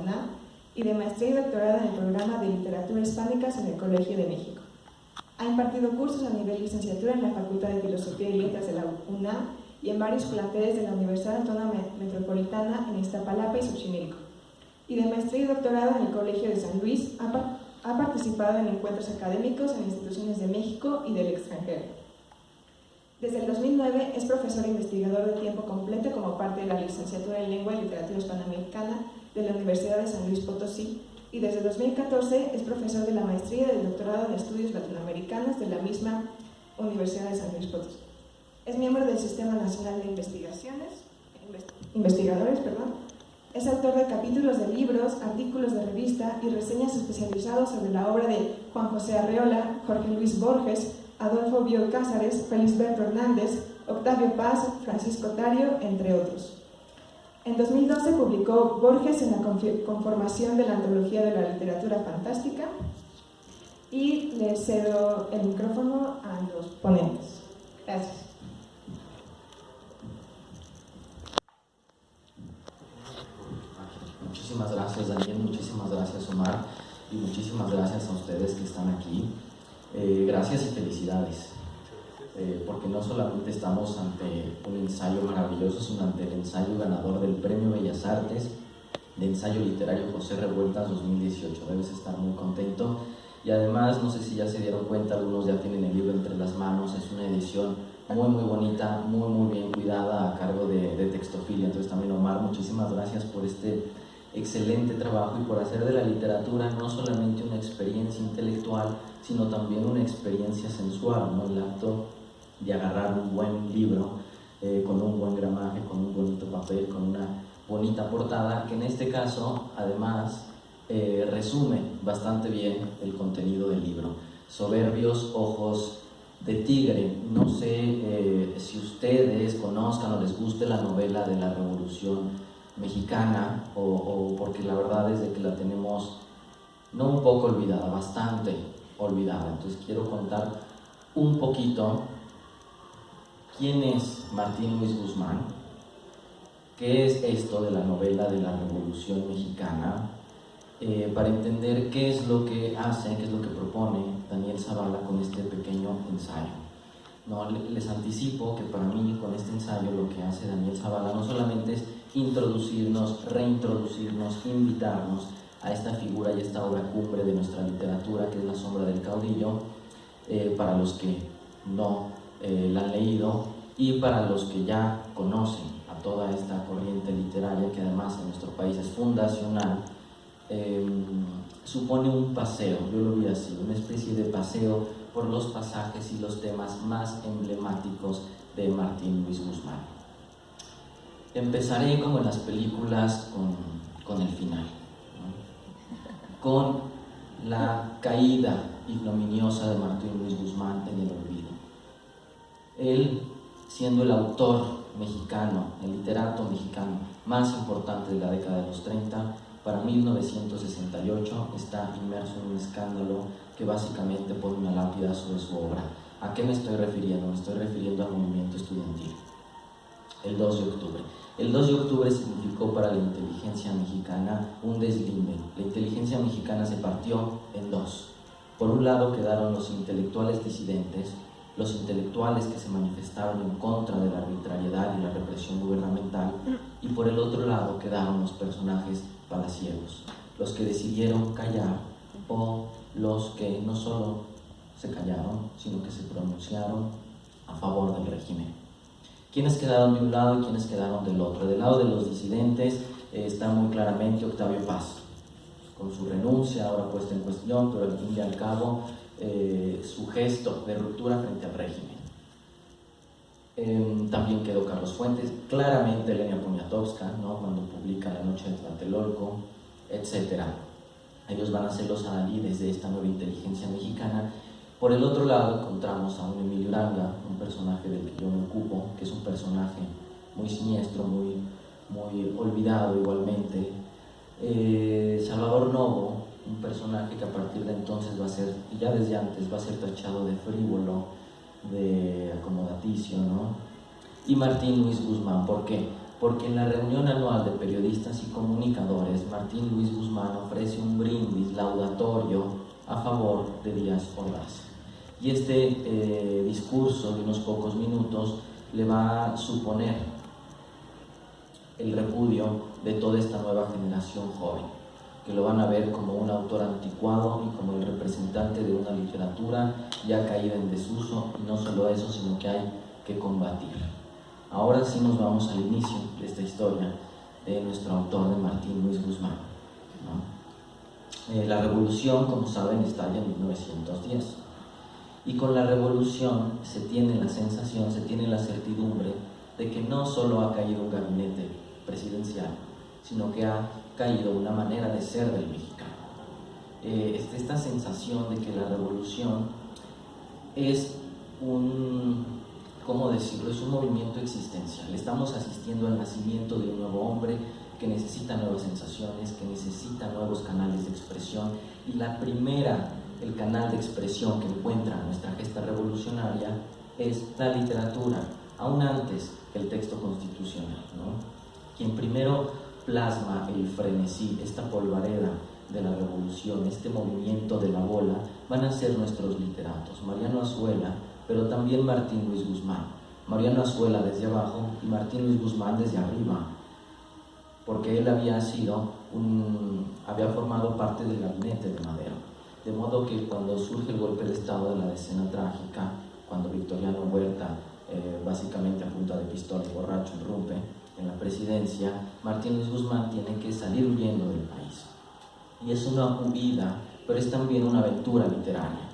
UNAM y de maestría y doctorado en el programa de Literatura Hispánicas en el Colegio de México. Ha impartido cursos a nivel licenciatura en la Facultad de Filosofía y Letras de la UNAM y en varios planteles de la Universidad Autónoma Metropolitana en Iztapalapa y Xochimilco. Y de maestría y doctorado en el Colegio de San Luis, ha participado en encuentros académicos en instituciones de México y del extranjero. Desde el 2009 es profesor e investigador de tiempo completo como parte de la licenciatura en Lengua y Literatura Hispanoamericana de la Universidad de San Luis Potosí, y desde 2014 es profesor de la maestría y del doctorado en estudios latinoamericanos de la misma Universidad de San Luis Potosí. Es miembro del Sistema Nacional de Investigadores. Es autor de capítulos de libros, artículos de revista y reseñas especializados sobre la obra de Juan José Arreola, Jorge Luis Borges, Adolfo Bioy Cázares, Felisberto Hernández, Octavio Paz, Francisco Tario, entre otros. En 2012 publicó Borges en la conformación de la antología de la literatura fantástica, y le cedo el micrófono a los ponentes. Gracias. Muchísimas gracias, Daniel, muchísimas gracias, Omar, y muchísimas gracias a ustedes que están aquí. Gracias y felicidades, porque no solamente estamos ante un ensayo maravilloso, sino ante el ensayo ganador del Premio Bellas Artes de Ensayo Literario José Revueltas 2018. Debes estar muy contento, y además, no sé si ya se dieron cuenta, algunos ya tienen el libro entre las manos. Es una edición muy bonita, muy bien cuidada, a cargo de Textofilia. Entonces también, Omar, muchísimas gracias por este excelente trabajo y por hacer de la literatura no solamente una experiencia intelectual, sino también una experiencia sensual, ¿no? El acto de agarrar un buen libro con un buen gramaje, con un bonito papel, con una bonita portada, que en este caso además resume bastante bien el contenido del libro. Soberbios ojos de tigre. No sé si ustedes conozcan o les guste la novela de la Revolución Mexicana, o porque la verdad es de que la tenemos no un poco olvidada, bastante olvidada. Entonces quiero contar un poquito quién es Martín Luis Guzmán, qué es esto de la novela de la Revolución Mexicana, para entender qué es lo que hace, qué es lo que propone Daniel Zavala con este pequeño ensayo. No, les anticipo que para mí, con este ensayo, lo que hace Daniel Zavala no solamente es introducirnos, reintroducirnos, invitarnos a esta figura y esta obra cumbre de nuestra literatura, que es La sombra del caudillo, para los que no la han leído, y para los que ya conocen a toda esta corriente literaria, que además en nuestro país es fundacional. Supone un paseo, yo lo vi así, una especie de paseo por los pasajes y los temas más emblemáticos de Martín Luis Guzmán. Empezaré, como en las películas, con el final, ¿no? Con la caída ignominiosa de Martín Luis Guzmán en el olvido. Él, siendo el autor mexicano, el literato mexicano más importante de la década de los 30, para 1968 está inmerso en un escándalo que básicamente pone una lápida sobre su obra. ¿A qué me estoy refiriendo? Me estoy refiriendo al movimiento estudiantil. El 2 de octubre. El 2 de octubre significó para la inteligencia mexicana un deslinde. La inteligencia mexicana se partió en dos. Por un lado quedaron los intelectuales disidentes, los intelectuales que se manifestaron en contra de la arbitrariedad y la represión gubernamental, y por el otro lado quedaron los personajes palaciegos, los que decidieron callar, o los que no solo se callaron, sino que se pronunciaron a favor del régimen. ¿Quiénes quedaron de un lado y quiénes quedaron del otro? Del lado de los disidentes está muy claramente Octavio Paz, con su renuncia ahora puesta en cuestión, pero al fin y al cabo su gesto de ruptura frente al régimen. También quedó Carlos Fuentes, claramente Elena Poniatowska, ¿no? Cuando publica La noche de Tlatelolco, etc. Ellos van a ser los adalides de esta nueva inteligencia mexicana. Por el otro lado encontramos a un Emilio Uranga, un personaje del que yo me ocupo, que es un personaje muy siniestro, muy olvidado igualmente. Salvador Novo, un personaje que a partir de entonces va a ser, y ya desde antes, va a ser tachado de frívolo, de acomodaticio, ¿no? Y Martín Luis Guzmán, ¿por qué? porque en la reunión anual de periodistas y comunicadores, Martín Luis Guzmán ofrece un brindis laudatorio a favor de Díaz Ordaz. Y este discurso de unos pocos minutos le va a suponer el repudio de toda esta nueva generación joven, que lo van a ver como un autor anticuado y como el representante de una literatura ya caída en desuso, y no solo eso, sino que hay que combatir. Ahora sí nos vamos al inicio de esta historia de nuestro autor, de Martín Luis Guzmán, ¿no? La revolución, como saben, estalla en 1910, y con la revolución se tiene la sensación, se tiene la certidumbre de que no solo ha caído un gabinete presidencial, sino que ha caído una manera de ser del mexicano. Esta sensación de que la revolución es ¿cómo decirlo? Es un movimiento existencial. Estamos asistiendo al nacimiento de un nuevo hombre que necesita nuevas sensaciones, que necesita nuevos canales de expresión, y el canal de expresión que encuentra nuestra gesta revolucionaria es la literatura, aún antes que el texto constitucional, ¿no? Quien primero plasma el frenesí, esta polvareda de la revolución, este movimiento de la bola, van a ser nuestros literatos, Mariano Azuela, pero también Martín Luis Guzmán. Mariano Azuela desde abajo y Martín Luis Guzmán desde arriba, porque él había formado parte del gabinete de Madero, de modo que cuando surge el golpe de estado de la Decena Trágica, cuando Victoriano Huerta, básicamente a punta de pistola y borracho, irrumpe en la presidencia, Martín Luis Guzmán tiene que salir huyendo del país. Y es una huida, pero es también una aventura literaria.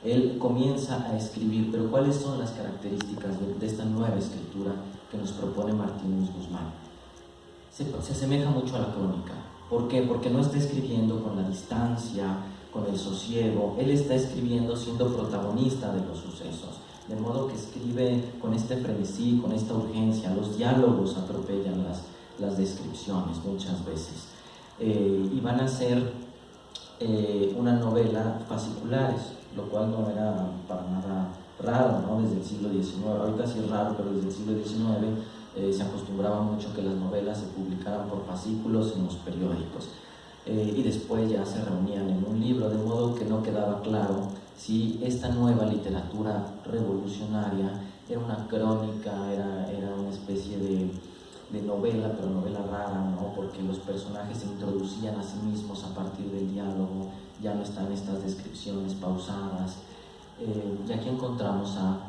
Él comienza a escribir, pero ¿cuáles son las características de esta nueva escritura que nos propone Martín Luis Guzmán? Se asemeja mucho a la crónica. ¿Por qué? Porque no está escribiendo con la distancia, con el sosiego. Él está escribiendo siendo protagonista de los sucesos, de modo que escribe con este frenesí, con esta urgencia. Los diálogos atropellan las descripciones muchas veces. Y van a ser una novela fasciculares, lo cual no era para nada raro, ¿no? Desde el siglo XIX, ahorita sí es raro, pero desde el siglo XIX se acostumbraba mucho que las novelas se publicaran por fascículos en los periódicos, y después ya se reunían en un libro, de modo que no quedaba claro si esta nueva literatura revolucionaria era una crónica, era una especie de novela, pero novela rara, ¿no? Porque los personajes se introducían a sí mismos a partir del diálogo, ya no están estas descripciones pausadas. Y aquí encontramos a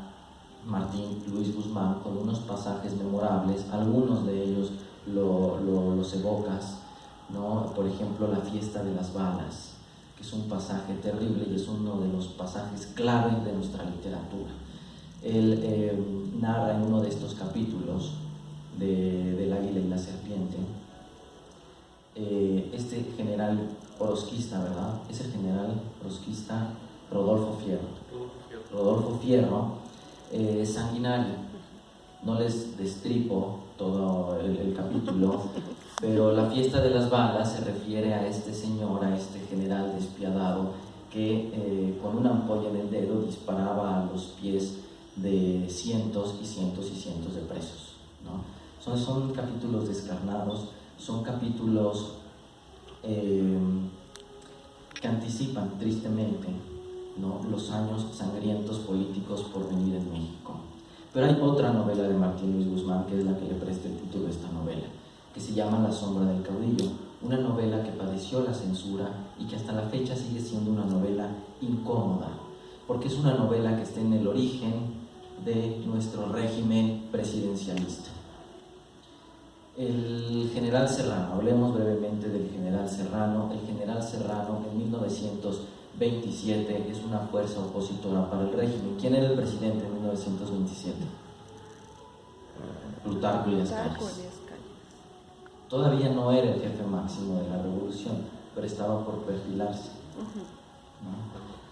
Martín Luis Guzmán con unos pasajes memorables, algunos de ellos los evocas, ¿no? Por ejemplo, la fiesta de las balas, que es un pasaje terrible y es uno de los pasajes clave de nuestra literatura. Él narra en uno de estos capítulos del águila y la serpiente, este general orozquista, ¿verdad? Es el general orozquista Rodolfo Fierro. Rodolfo Fierro, sanguinario. No les destripo todo el capítulo, pero la fiesta de las balas se refiere a este señor, a este general despiadado que con una ampolla en el dedo disparaba a los pies de cientos y cientos y cientos de presos, ¿no? Son capítulos descarnados, son capítulos que anticipan tristemente, ¿no?, los años sangrientos políticos por venir en México. Pero hay otra novela de Martín Luis Guzmán, que es la que le presta el título a esta novela, que se llama La sombra del caudillo, una novela que padeció la censura y que hasta la fecha sigue siendo una novela incómoda, porque es una novela que está en el origen de nuestro régimen presidencialista. El general Serrano, hablemos brevemente del general Serrano. El general Serrano en 1927 es una fuerza opositora para el régimen. ¿Quién era el presidente en 1927? Plutarco Elías Calles. Todavía no era el jefe máximo de la revolución, pero estaba por perfilarse, ¿no?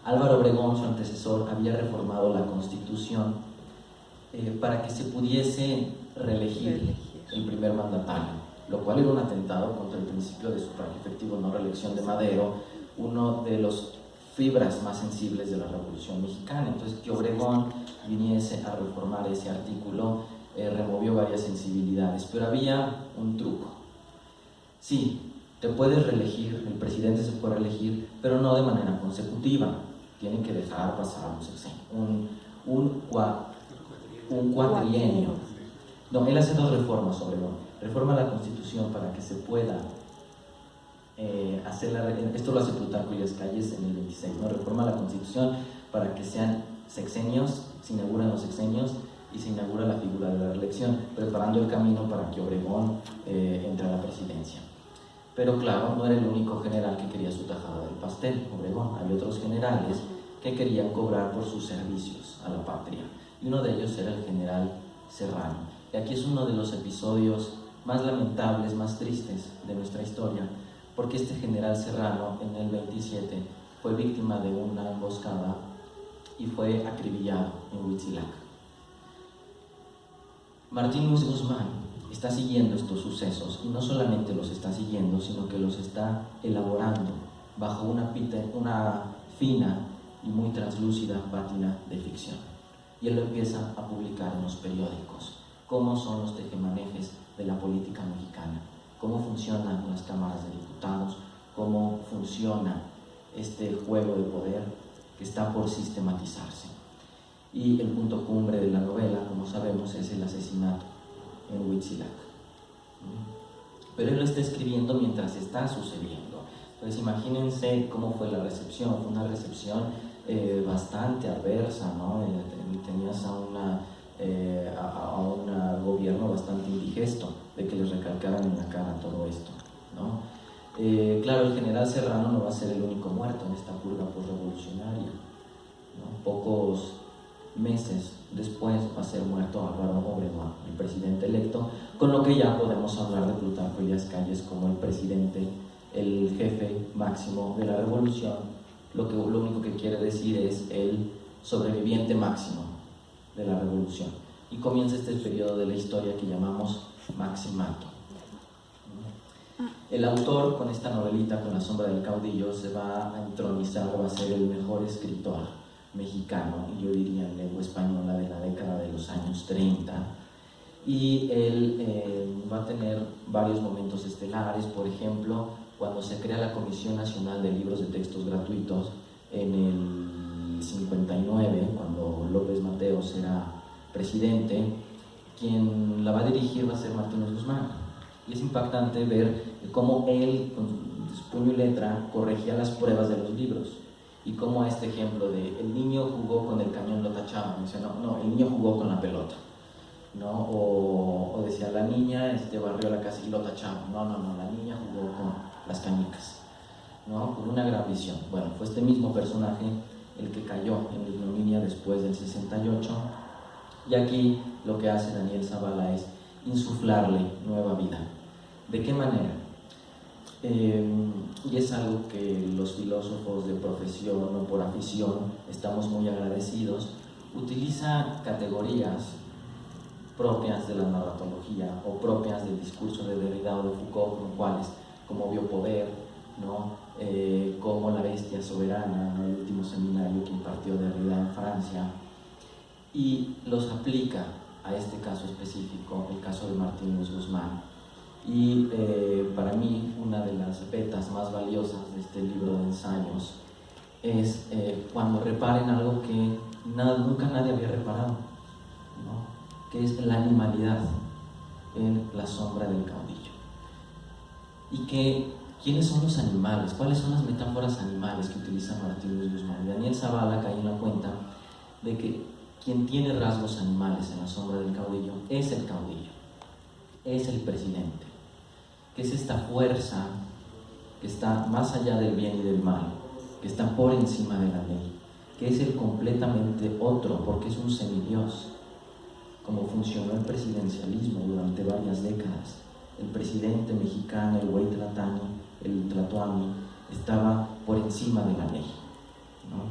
Álvaro Obregón, su antecesor, había reformado la Constitución para que se pudiese reelegir el primer mandatario, lo cual era un atentado contra el principio de sufragio efectivo, no reelección de Madero, uno de los fibras más sensibles de la Revolución Mexicana. Entonces, que Obregón viniese a reformar ese artículo removió varias sensibilidades, pero había un truco. Sí, te puedes reelegir, el presidente se puede reelegir, pero no de manera consecutiva. Tienen que dejar pasar un cuatrienio. No, él hace 2 reformas sobre lo. Reforma la Constitución para que se pueda hacer esto lo hace Plutarco Elías Calles en el 26, ¿no? Reforma la Constitución para que sean sexenios, se inauguran los sexenios y se inaugura la figura de la reelección, preparando el camino para que Obregón entre a la presidencia. Pero claro, no era el único general que quería su tajada del pastel, Obregón. Hay otros generales que querían cobrar por sus servicios a la patria, y uno de ellos era el general Serrano. Y aquí es uno de los episodios más lamentables, más tristes de nuestra historia, porque este general Serrano en el 27 fue víctima de una emboscada y fue acribillado en Huitzilac. Martín Luis Guzmán está siguiendo estos sucesos, y no solamente los está siguiendo, sino que los está elaborando bajo una fina y muy translúcida pátina de ficción. Y él lo empieza a publicar en los periódicos. Cómo son los tejemanejes de la política mexicana, cómo funcionan las cámaras de diputados, cómo funciona este juego de poder que está por sistematizarse. Y el punto cumbre de la novela, como sabemos, es el asesinato en Huitzilac. Pero él lo está escribiendo mientras está sucediendo. Entonces imagínense cómo fue la recepción. Fue una recepción bastante adversa, ¿no? Tenías a un gobierno bastante indigesto de que les recalcaran en la cara todo esto, ¿no? Claro, el general Serrano no va a ser el único muerto en esta purga postrevolucionaria, ¿no? Pocos meses después va a ser muerto Álvaro Obregón, el presidente electo, con lo que ya podemos hablar de Plutarco Elías Calles como el presidente, el jefe máximo de la revolución. Lo único que quiere decir es el sobreviviente máximo de la revolución. Y comienza este periodo de la historia que llamamos Maximato. El autor, con esta novelita, con La sombra del caudillo, se va a entronizar, va a ser el mejor escritor mexicano, y yo diría en lengua española, de la década de los años 30. Y él va a tener varios momentos estelares. Por ejemplo, cuando se crea la Comisión Nacional de Libros de Textos Gratuitos en el 59, cuando López Mateos era presidente, quien la va a dirigir va a ser Martín Guzmán. Y es impactante ver cómo él, con su puño y letra, corregía las pruebas de los libros. Y cómo este ejemplo de el niño jugó con el cañón lo tachaba. Decía, no, el niño jugó con la pelota, ¿no? O decía, la niña barrió la casa y lo tachaba. No, la niña jugó con las canicas, ¿no? Con una gran visión. Bueno, fue este mismo personaje el que cayó en la ignominia después del 68. Y aquí lo que hace Daniel Zavala es insuflarle nueva vida. ¿De qué manera? Y es algo que los filósofos de profesión o por afición estamos muy agradecidos. Utiliza categorías propias de la narratología o propias del discurso de Derrida o de Foucault, como cuáles, como biopoder, ¿no? Como la bestia soberana, ¿no? El último seminario que impartió Derrida en Francia, y los aplica a este caso específico, el caso de Martín Luis Guzmán. Y para mí una de las vetas más valiosas de este libro de ensayos es cuando reparen algo que nunca nadie había reparado, ¿no? Que es la animalidad en La sombra del caudillo. Y ¿quiénes son los animales? ¿Cuáles son las metáforas animales que utiliza Martín Luis Guzmán? Daniel Zavala cae en la cuenta de que quien tiene rasgos animales en La sombra del caudillo es el caudillo, es el presidente, que es esta fuerza que está más allá del bien y del mal, que está por encima de la ley, que es el completamente otro, porque es un semidios, como funcionó el presidencialismo durante varias décadas. El presidente mexicano, el hueytlatani, el tlatoani, estaba por encima de la ley, ¿no?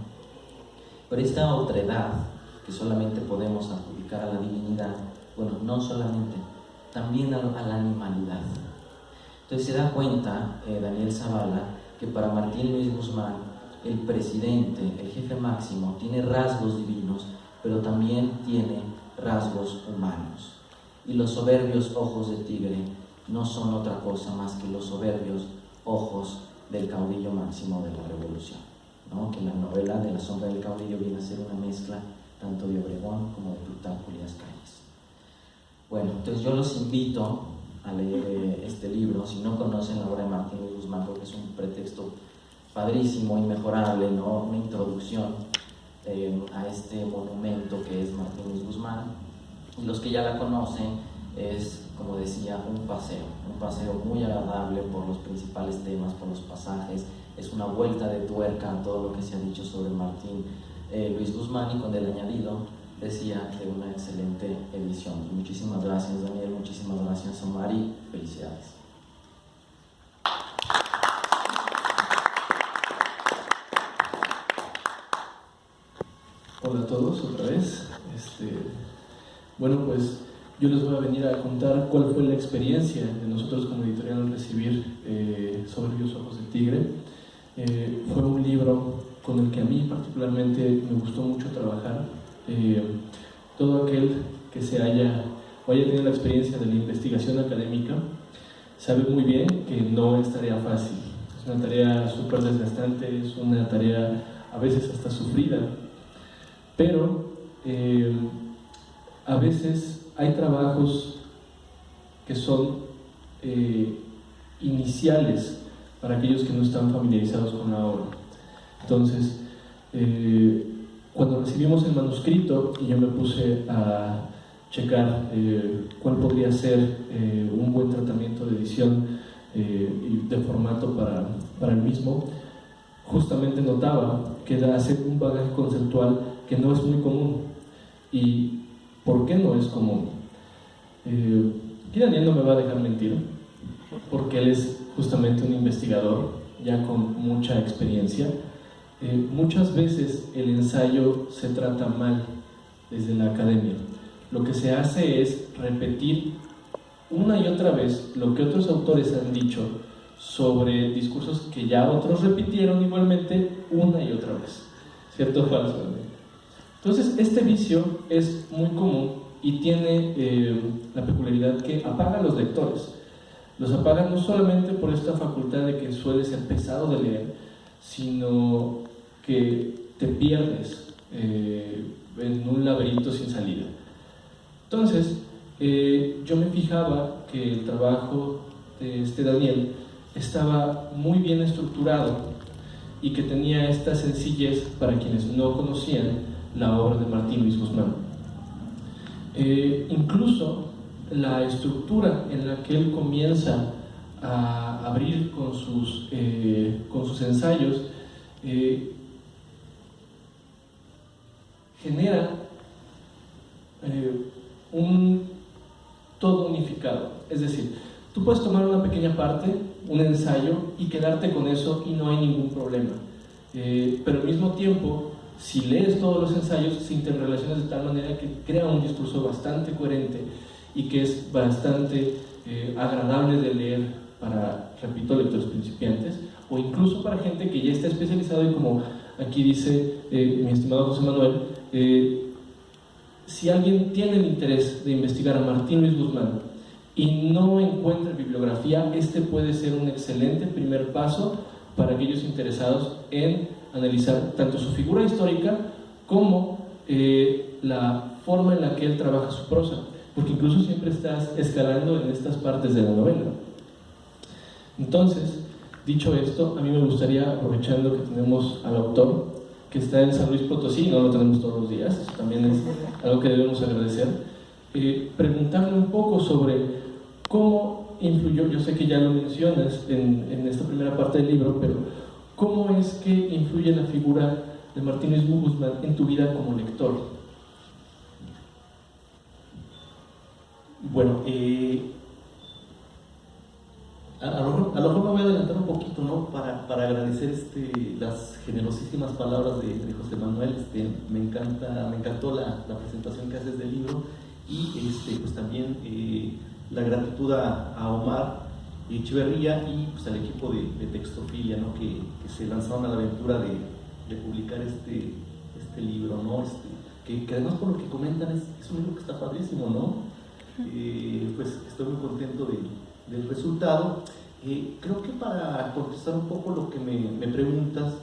Pero esta otredad que solamente podemos adjudicar a la divinidad, bueno, no solamente, también a la animalidad. Entonces se da cuenta Daniel Zavala que para Martín Luis Guzmán el presidente, el jefe máximo, tiene rasgos divinos, pero también tiene rasgos humanos. y los soberbios ojos de tigre no son otra cosa más que los soberbios ojos del caudillo máximo de la revolución, ¿no? Que la novela de La sombra del caudillo viene a ser una mezcla tanto de Obregón como de Plutarco Elías Calles. Bueno, entonces yo los invito a leer este libro. Si no conocen la obra de Martín Luis Guzmán, porque es un pretexto padrísimo, inmejorable, ¿no? Una introducción a este monumento que es Martín Luis Guzmán. Y los que ya la conocen, es, como decía, un paseo muy agradable por los principales temas, por los pasajes. Es una vuelta de tuerca a todo lo que se ha dicho sobre Martín Luis Guzmán, y con el añadido, decía, de una excelente edición. Muchísimas gracias, Daniel, muchísimas gracias, Omar, y felicidades. Hola a todos, otra vez. Bueno, pues yo les voy a venir a contar cuál fue la experiencia de nosotros como editorial al recibir Soberbios Ojos de Tigre. Fue un libro con el que a mí particularmente me gustó mucho trabajar. Todo aquel que haya tenido la experiencia de la investigación académica sabe muy bien que no es tarea fácil. Es una tarea súper desgastante, es una tarea a veces hasta sufrida, pero a veces hay trabajos que son iniciales para aquellos que no están familiarizados con la obra. Entonces, cuando recibimos el manuscrito y yo me puse a checar cuál podría ser un buen tratamiento de edición y de formato para el mismo, justamente notaba que hace un bagaje conceptual que no es muy común. ¿Y por qué no es común? Aquí Daniel no me va a dejar mentir, porque él es justamente un investigador ya con mucha experiencia. Muchas veces el ensayo se trata mal desde la academia. Lo que se hace es repetir una y otra vez lo que otros autores han dicho sobre discursos que ya otros repitieron igualmente una y otra vez. ¿Cierto o falso? Entonces, este vicio es muy común y tiene la peculiaridad que apaga a los lectores. Los apaga no solamente por esta facultad de que suele ser pesado de leer, sino que te pierdes en un laberinto sin salida. Entonces, yo me fijaba que el trabajo de Daniel estaba muy bien estructurado y que tenía esta sencillez para quienes no conocían la obra de Martín Luis Guzmán. Incluso la estructura en la que él comienza a abrir con sus ensayos genera un todo unificado. Es decir, tú puedes tomar una pequeña parte, un ensayo, y quedarte con eso y no hay ningún problema. Pero al mismo tiempo, si lees todos los ensayos, se interrelacionan de tal manera que crea un discurso bastante coherente y que es bastante agradable de leer para, repito, lectores principiantes o incluso para gente que ya está especializado. Y como aquí dice mi estimado José Manuel, si alguien tiene el interés de investigar a Martín Luis Guzmán y no encuentra bibliografía, este puede ser un excelente primer paso para aquellos interesados en analizar tanto su figura histórica como la forma en la que él trabaja su prosa, porque incluso siempre estás escalando en estas partes de la novela. Entonces, dicho esto, a mí me gustaría, aprovechando que tenemos al autor que está en San Luis Potosí, no lo tenemos todos los días, eso también es algo que debemos agradecer, preguntarle un poco sobre cómo influyó, yo sé que ya lo mencionas en esta primera parte del libro, pero ¿cómo es que influye la figura de Martín Luis Guzmán en tu vida como lector? Bueno, a lo mejor me voy a adelantar un poquito, ¿no? Para agradecer las generosísimas palabras de José Manuel. Me encantó la presentación que haces del libro, y pues también la gratitud a Omar Echeverría y pues al equipo de Textofilia, ¿no? que se lanzaron a la aventura de publicar este libro, ¿no? Que además, por lo que comentan, es un libro que está padrísimo, ¿no? Pues estoy muy contento del resultado. Creo que para contestar un poco lo que me preguntas,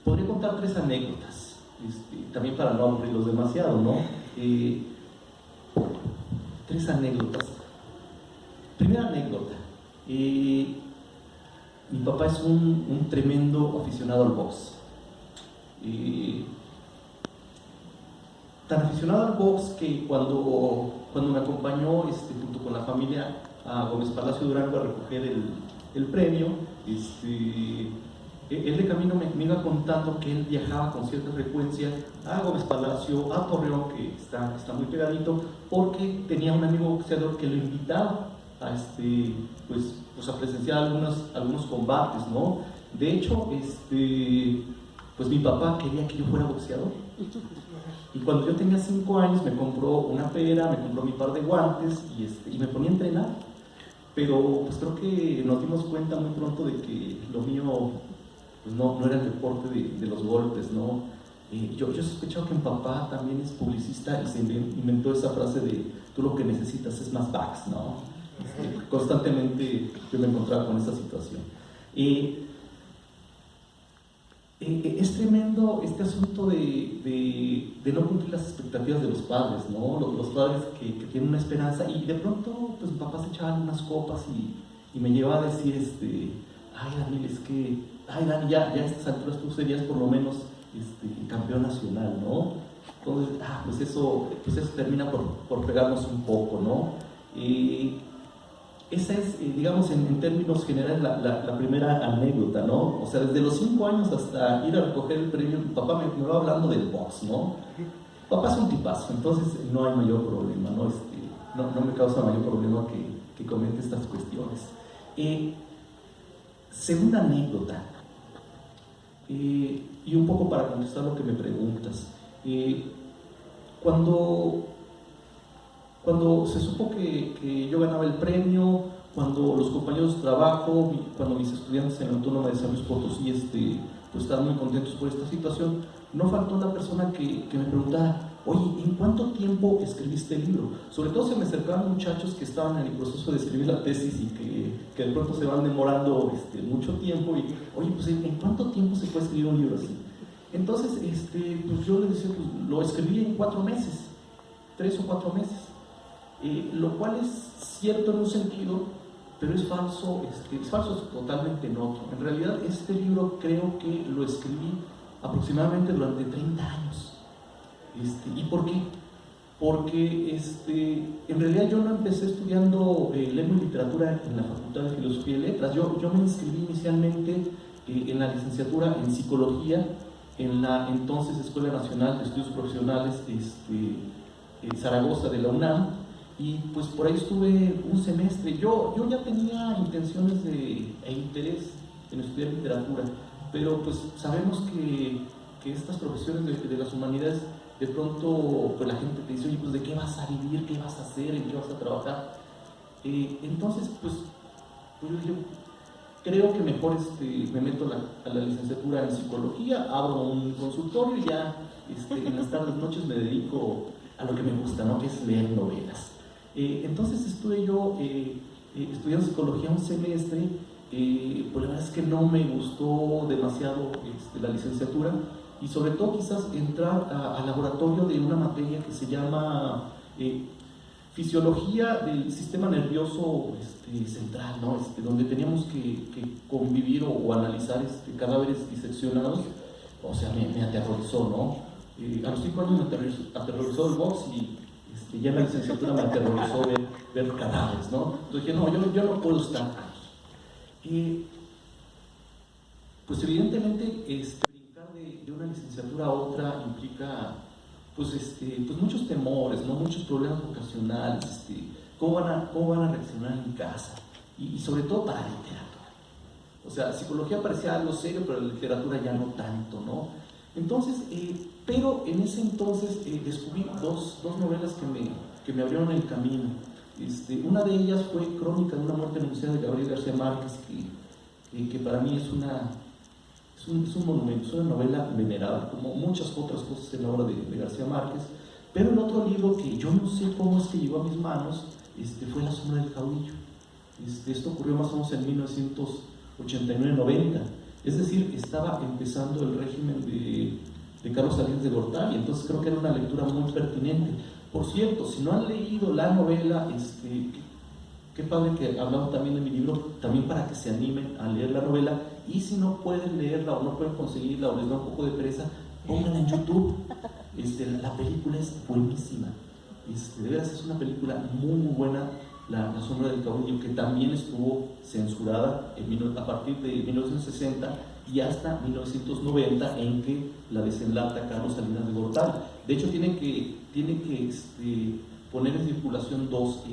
podría contar 3 anécdotas, también para no aburrirlos demasiado, ¿no? 3 anécdotas. Primera anécdota, mi papá es un tremendo aficionado al box. Tan aficionado al box que cuando me acompañó junto con la familia a Gómez Palacio Durango a recoger el premio, él de camino me iba contando que él viajaba con cierta frecuencia a Gómez Palacio, a Torreón, que está muy pegadito, porque tenía un amigo boxeador que lo invitaba a, pues a presenciar algunos combates, ¿no? De hecho, pues mi papá quería que yo fuera boxeador. Y cuando yo tenía 5 años me compró una pera, me compró mi par de guantes y me ponía a entrenar. Pero pues creo que nos dimos cuenta muy pronto de que lo mío pues no era el deporte de los golpes, ¿no? Yo he sospechado que mi papá también es publicista y se inventó esa frase de tú lo que necesitas es más backs, ¿no? Constantemente yo me encontraba con esa situación. Es tremendo este asunto de no cumplir las expectativas de los padres, ¿no? Los padres que tienen una esperanza y de pronto pues mi papá se echaba unas copas y me llevaba a decir, ay Daniel, ay Dani, ya a estas alturas tú serías por lo menos campeón nacional, ¿no? Entonces, pues eso termina por pegarnos un poco, ¿no? Esa es, digamos, en términos generales, la primera anécdota, ¿no? O sea, desde los 5 años hasta ir a recoger el premio, mi papá me va hablando del box, ¿no? Papá es un tipazo, entonces no hay mayor problema, ¿no? No me causa mayor problema que comente estas cuestiones. Segunda anécdota, y un poco para contestar lo que me preguntas. Cuando se supo que yo ganaba el premio, cuando los compañeros de trabajo, cuando mis estudiantes en la Autónoma de San Luis Potosí pues estaban muy contentos por esta situación, no faltó la persona que me preguntara, oye, ¿en cuánto tiempo escribiste el libro? Sobre todo se me acercaban muchachos que estaban en el proceso de escribir la tesis y que de pronto se van demorando mucho tiempo y, oye, pues ¿en cuánto tiempo se puede escribir un libro así? Entonces, pues yo les decía, pues lo escribí en 4 meses, 3 o 4 meses. Lo cual es cierto en un sentido, pero es falso totalmente en otro. En realidad este libro creo que lo escribí aproximadamente durante 30 años. ¿Y por qué? Porque en realidad yo no empecé estudiando lengua y literatura en la Facultad de Filosofía y Letras. Yo me inscribí inicialmente en la licenciatura en Psicología en la entonces Escuela Nacional de Estudios Profesionales Zaragoza de la UNAM. Y pues por ahí estuve un semestre. Yo ya tenía intenciones e interés en estudiar literatura, pero pues sabemos que estas profesiones de las humanidades, de pronto pues la gente te dice, oye, pues ¿de qué vas a vivir? ¿Qué vas a hacer? ¿En qué vas a trabajar? Entonces, pues yo creo que mejor me meto a la licenciatura en psicología, abro un consultorio y ya en las tardes, noches me dedico a lo que me gusta, ¿no? Que es leer novelas. Entonces estuve yo estudiando psicología un semestre, pues la verdad es que no me gustó demasiado la licenciatura y sobre todo quizás entrar al laboratorio de una materia que se llama Fisiología del Sistema Nervioso Central, ¿no? Donde teníamos que convivir o analizar cadáveres diseccionados. O sea, me aterrorizó, ¿no? A los 5 años me aterrorizó el box y ya en la licenciatura me aterrorizó ver cadáveres, ¿no? Entonces dije, no, yo no puedo estar aquí. Pues evidentemente brincar de una licenciatura a otra implica pues muchos temores, ¿no? Muchos problemas vocacionales, ¿cómo van a reaccionar en casa? Y sobre todo para la literatura. O sea, psicología parecía algo serio, pero la literatura ya no tanto, ¿no? Entonces, pero en ese entonces descubrí dos novelas que me abrieron el camino. Una de ellas fue Crónica de una muerte anunciada de Gabriel García Márquez, que para mí es un monumento, es una novela venerada, como muchas otras cosas en la obra de García Márquez, Pero el otro libro que yo no sé cómo es que llegó a mis manos fue La sombra del caudillo. Esto ocurrió más o menos en 1989-90, es decir, estaba empezando el régimen de Carlos Salinas de Gortari, entonces creo que era una lectura muy pertinente. Por cierto, si no han leído la novela, qué padre que hablamos también en mi libro, también para que se animen a leer la novela, y si no pueden leerla o no pueden conseguirla o les da un poco de pereza, pónganla en YouTube. La película es buenísima, de veras es una película muy muy buena, la sombra del caudillo, que también estuvo censurada a partir de 1960 y hasta 1990, en que la desenlata Carlos Salinas de Gortari. De hecho tiene que poner en circulación dos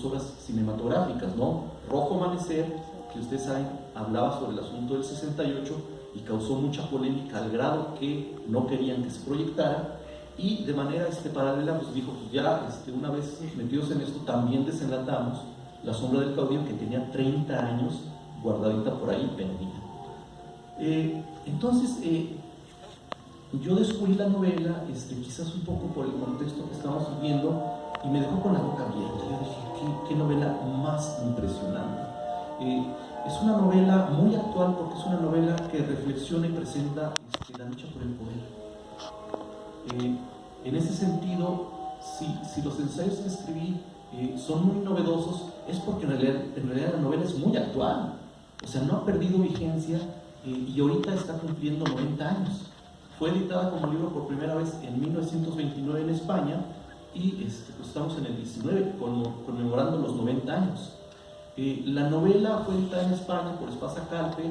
obras cinematográficas, ¿no? Rojo Amanecer, que ustedes saben, hablaba sobre el asunto del 68 y causó mucha polémica al grado que no querían que se proyectara, y de manera paralela pues dijo, pues ya una vez metidos en esto, también desenlatamos La sombra del caudillo, que tenía 30 años guardadita por ahí, perdida. Entonces yo descubrí la novela, quizás un poco por el contexto que estamos viviendo, y me dejó con la boca abierta. Yo dije, qué novela más impresionante. Es una novela muy actual, porque es una novela que reflexiona y presenta la lucha por el poder. En ese sentido, si los ensayos que escribí son muy novedosos, es porque en realidad la novela es muy actual, o sea, no ha perdido vigencia, y ahorita está cumpliendo 90 años. Fue editada como libro por primera vez en 1929 en España, y pues estamos en el 19 conmemorando los 90 años. La novela fue editada en España por Espasa Calpe,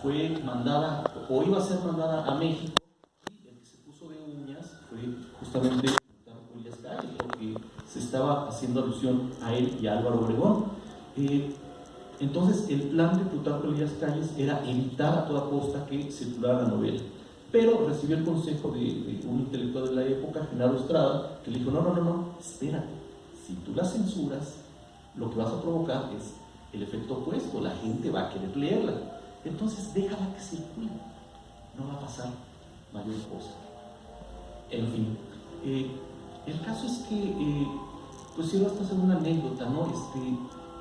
fue mandada, o iba a ser mandada a México, y el que se puso de uñas fue justamente Plutarco Elías Calles, porque se estaba haciendo alusión a él y a Álvaro Obregón. Entonces el plan de Plutarco Elías Calles era evitar a toda costa que circulara la novela, pero recibió el consejo de un intelectual de la época, Genaro Estrada, que le dijo, no, espérate, si tú la censuras, lo que vas a provocar es el efecto opuesto, la gente va a querer leerla, entonces déjala que circule, no va a pasar mayor cosa. En fin, el caso es que, pues quiero hasta hacer una anécdota, ¿no?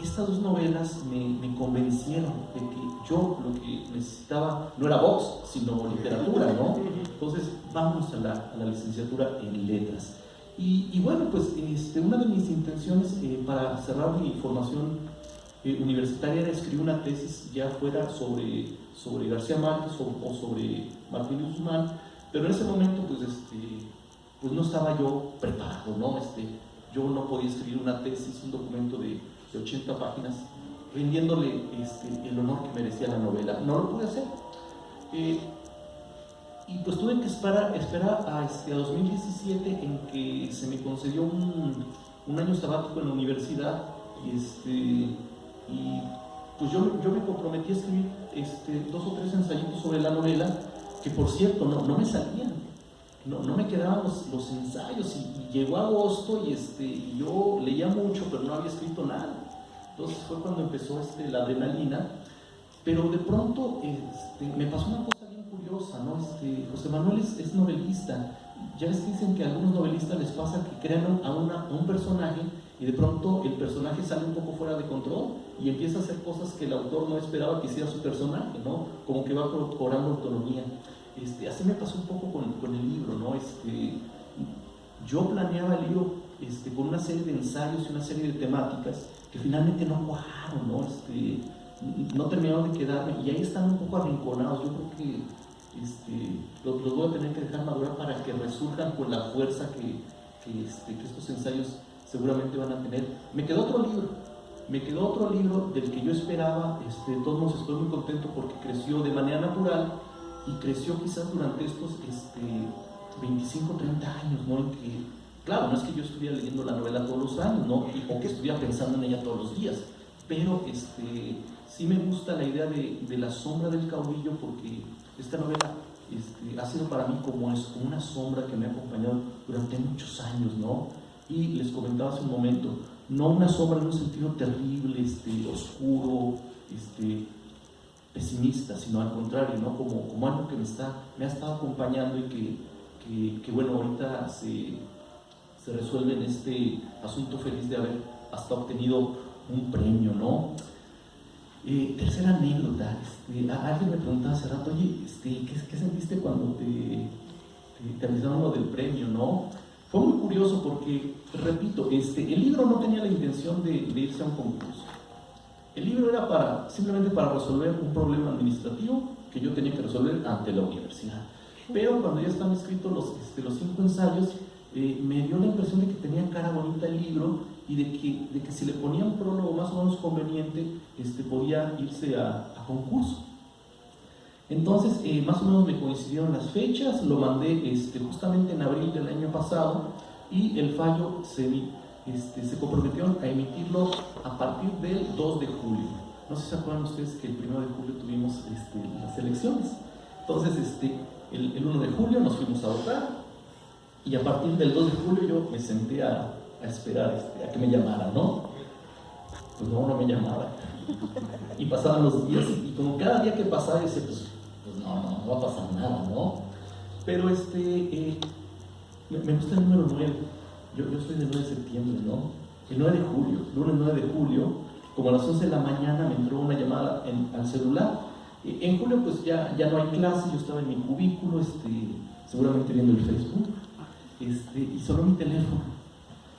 Estas dos novelas me convencieron de que yo lo que necesitaba no era Vox, sino literatura, ¿no? Entonces vamos a la licenciatura en letras. Y bueno, pues una de mis intenciones para cerrar mi formación universitaria era escribir una tesis ya fuera sobre García Márquez o sobre Martín Guzmán, pero en ese momento pues no estaba yo preparado, ¿no? Yo no podía escribir una tesis, un documento de 80 páginas, rindiéndole el honor que merecía la novela. No lo pude hacer. Y pues tuve que esperar a 2017, en que se me concedió un año sabático en la universidad, y pues yo me comprometí a escribir 2 o 3 ensayitos sobre la novela, que por cierto no me salían, no me quedaban los ensayos, y llegó agosto y yo leía mucho pero no había escrito nada. Entonces fue cuando empezó la adrenalina, pero de pronto me pasó una cosa bien curiosa, ¿no? José Manuel es novelista. Ya ves que dicen que a algunos novelistas les pasa que crean a un personaje, y de pronto el personaje sale un poco fuera de control y empieza a hacer cosas que el autor no esperaba que hiciera su personaje, ¿no? Como que va cobrando autonomía. Así me pasó un poco con el libro, ¿no? Yo planeaba el libro con una serie de ensayos y una serie de temáticas que finalmente no cuajaron, ¿no? No terminaron de quedarme, y ahí están un poco arrinconados. Yo creo que los voy a tener que dejar madurar para que resurjan con la fuerza que estos ensayos seguramente van a tener. Me quedó otro libro del que yo esperaba. De todos modos estoy muy contento porque creció de manera natural, y creció quizás durante estos 25, 30 años, ¿no? En que, claro, no es que yo estuviera leyendo la novela todos los años, ¿no? O que estuviera pensando en ella todos los días, pero sí me gusta la idea de La sombra del caudillo, porque esta novela ha sido para mí como una sombra que me ha acompañado durante muchos años, ¿no? Y les comentaba hace un momento, no una sombra en un sentido terrible, oscuro, pesimista, sino al contrario, ¿no? Como algo que me ha estado acompañando, y que bueno, ahorita se resuelve en este asunto feliz de haber hasta obtenido un premio, ¿no? Tercera anécdota, alguien me preguntaba hace rato, oye, ¿qué sentiste cuando te avisaron lo del premio, no? Fue muy curioso porque, repito, el libro no tenía la intención de irse a un concurso. El libro era simplemente para resolver un problema administrativo que yo tenía que resolver ante la universidad. Pero cuando ya estaban escritos los 5 ensayos, me dio la impresión de que tenía cara bonita el libro y de que si le ponía un prólogo más o menos conveniente, podía irse a concurso. Entonces, más o menos me coincidieron las fechas, lo mandé justamente en abril del año pasado y el fallo se comprometieron a emitirlo a partir del 2 de julio. No sé si se acuerdan ustedes que el 1 de julio tuvimos las elecciones. Entonces, el 1 de julio nos fuimos a votar y a partir del 2 de julio yo me senté a esperar a que me llamaran, ¿no? Pues no me llamaban. Y pasaban los días y como cada día que pasaba yo decía, pues no va a pasar nada, ¿no? Pero me gusta el número 9. Yo soy del 9 de septiembre, ¿no? El 9 de julio, lunes 9 de julio, como a las 11 de la mañana me entró una llamada al celular. En julio pues ya no hay clase, yo estaba en mi cubículo, seguramente viendo el Facebook, y sonó mi teléfono.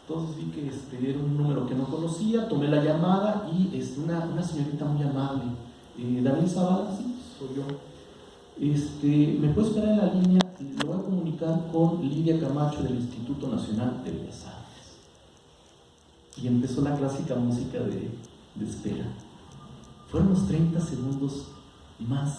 Entonces vi que era un número que no conocía, tomé la llamada y una señorita muy amable, Daniel Zavala, sí, soy yo. ¿Me puede esperar en la línea? Lo voy a comunicar con Lidia Camacho del Instituto Nacional de Bellas Artes. Y empezó la clásica música de espera. Fueron los 30 segundos más